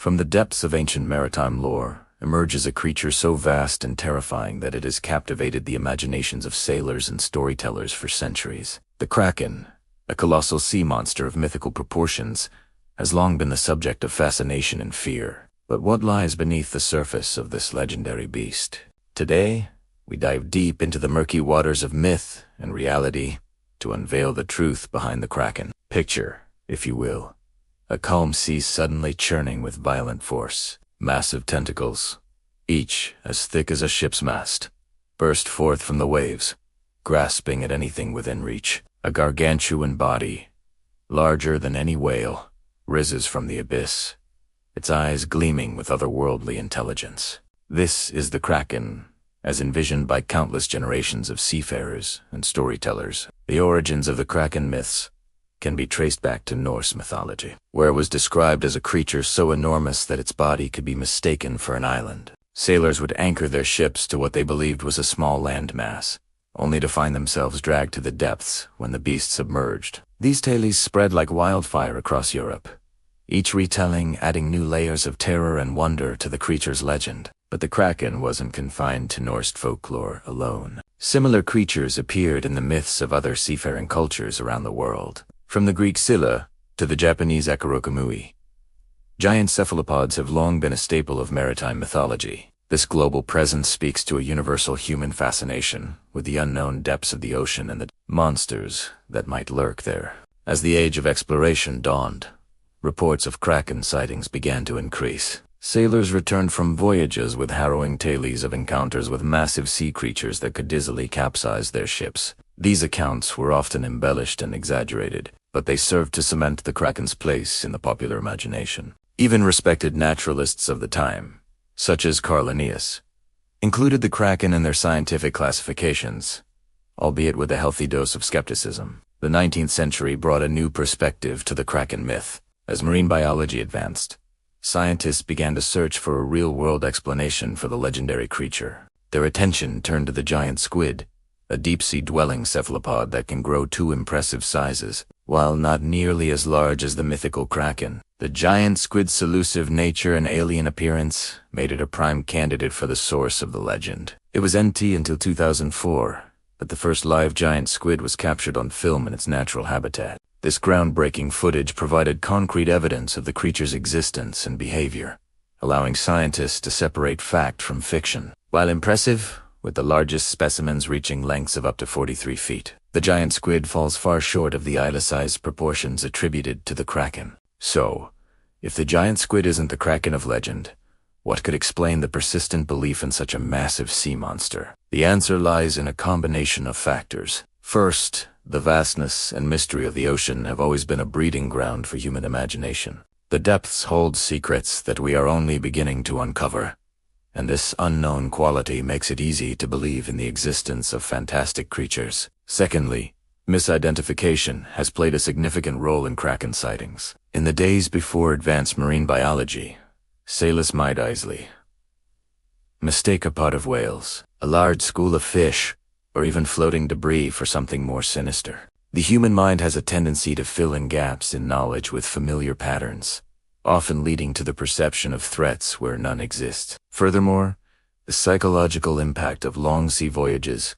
From the depths of ancient maritime lore emerges a creature so vast and terrifying that it has captivated the imaginations of sailors and storytellers for centuries. The Kraken, a colossal sea monster of mythical proportions, has long been the subject of fascination and fear. But what lies beneath the surface of this legendary beast? Today, we dive deep into the murky waters of myth and reality to unveil the truth behind the Kraken. Picture, if you will, a calm sea suddenly churning with violent force. Massive tentacles, each as thick as a ship's mast, burst forth from the waves, grasping at anything within reach. A gargantuan body, larger than any whale, rises from the abyss, its eyes gleaming with otherworldly intelligence. This is the Kraken, as envisioned by countless generations of seafarers and storytellers. The origins of the Kraken myths can be traced back to Norse mythology, where it was described as a creature so enormous that its body could be mistaken for an island. Sailors would anchor their ships to what they believed was a small landmass, only to find themselves dragged to the depths when the beast submerged. These tales spread like wildfire across Europe, each retelling adding new layers of terror and wonder to the creature's legend. But the Kraken wasn't confined to Norse folklore alone. Similar creatures appeared in the myths of other seafaring cultures around the world. From the Greek Scylla to the Japanese Akorokumui, giant cephalopods have long been a staple of maritime mythology. This global presence speaks to a universal human fascination with the unknown depths of the ocean and the monsters that might lurk there. As the age of exploration dawned, reports of Kraken sightings began to increase. Sailors returned from voyages with harrowing tales of encounters with massive sea creatures that could dizzily capsize their ships. These accounts were often embellished and exaggerated, but they served to cement the Kraken's place in the popular imagination. Even respected naturalists of the time, such as Carl Linnaeus, included the Kraken in their scientific classifications, albeit with a healthy dose of skepticism. The 19th century brought a new perspective to the Kraken myth. As marine biology advanced, scientists began to search for a real-world explanation for the legendary creature. Their attention turned to the giant squid, a deep-sea dwelling cephalopod that can grow to impressive sizes. While not nearly as large as the mythical Kraken, the giant squid's elusive nature and alien appearance made it a prime candidate for the source of the legend. It was empty until 2004, but the first live giant squid was captured on film in its natural habitat. This groundbreaking footage provided concrete evidence of the creature's existence and behavior, allowing scientists to separate fact from fiction. While impressive, with the largest specimens reaching lengths of up to 43 feet, the giant squid falls far short of the Isla-sized proportions attributed to the Kraken. So, if the giant squid isn't the Kraken of legend, what could explain the persistent belief in such a massive sea monster? The answer lies in a combination of factors. First, the vastness and mystery of the ocean have always been a breeding ground for human imagination. The depths hold secrets that we are only beginning to uncover, and this unknown quality makes it easy to believe in the existence of fantastic creatures. Secondly, misidentification has played a significant role in Kraken sightings. In the days before advanced marine biology, sailors might easily mistake a pod of whales, a large school of fish, or even floating debris for something more sinister. The human mind has a tendency to fill in gaps in knowledge with familiar patterns, often leading to the perception of threats where none exist. Furthermore, the psychological impact of long sea voyages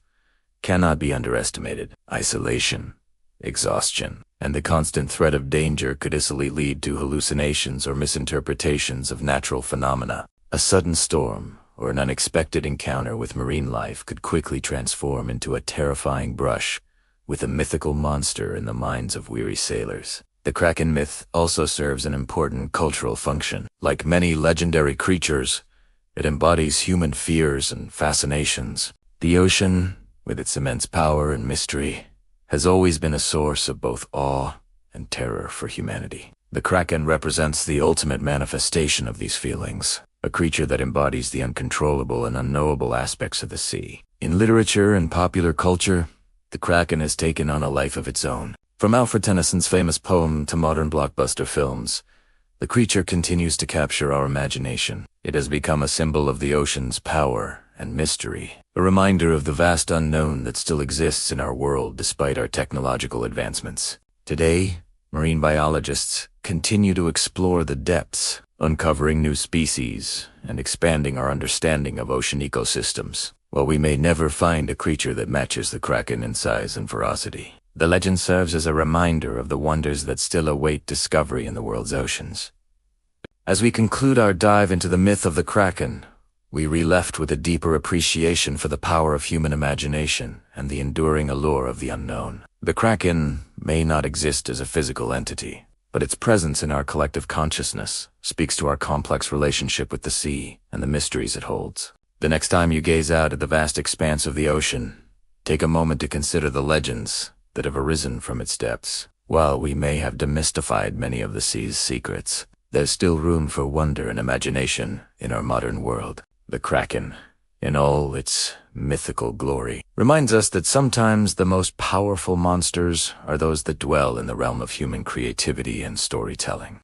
cannot be underestimated. Isolation, exhaustion, and the constant threat of danger could easily lead to hallucinations or misinterpretations of natural phenomena. A sudden storm or an unexpected encounter with marine life could quickly transform into a terrifying brush with a mythical monster in the minds of weary sailors. The Kraken myth also serves an important cultural function. Like many legendary creatures, it embodies human fears and fascinations. The ocean, with its immense power and mystery, has always been a source of both awe and terror for humanity. The Kraken represents the ultimate manifestation of these feelings, a creature that embodies the uncontrollable and unknowable aspects of the sea. In literature and popular culture, the Kraken has taken on a life of its own. From Alfred Tennyson's famous poem to modern blockbuster films, the creature continues to capture our imagination. It has become a symbol of the ocean's power and mystery, a reminder of the vast unknown that still exists in our world despite our technological advancements. Today, marine biologists continue to explore the depths uncovering new species and expanding our understanding of ocean ecosystems. While we may never find a creature that matches the Kraken in size and ferocity, the legend serves as a reminder of the wonders that still await discovery in the world's oceans. As we conclude our dive into the myth of the Kraken, we are left with a deeper appreciation for the power of human imagination and the enduring allure of the unknown. The Kraken may not exist as a physical entity, but its presence in our collective consciousness speaks to our complex relationship with the sea and the mysteries it holds. The next time you gaze out at the vast expanse of the ocean, take a moment to consider the legends that have arisen from its depths. While we may have demystified many of the sea's secrets, there's still room for wonder and imagination in our modern world. The Kraken, in all its mythical glory, reminds us that sometimes the most powerful monsters are those that dwell in the realm of human creativity and storytelling.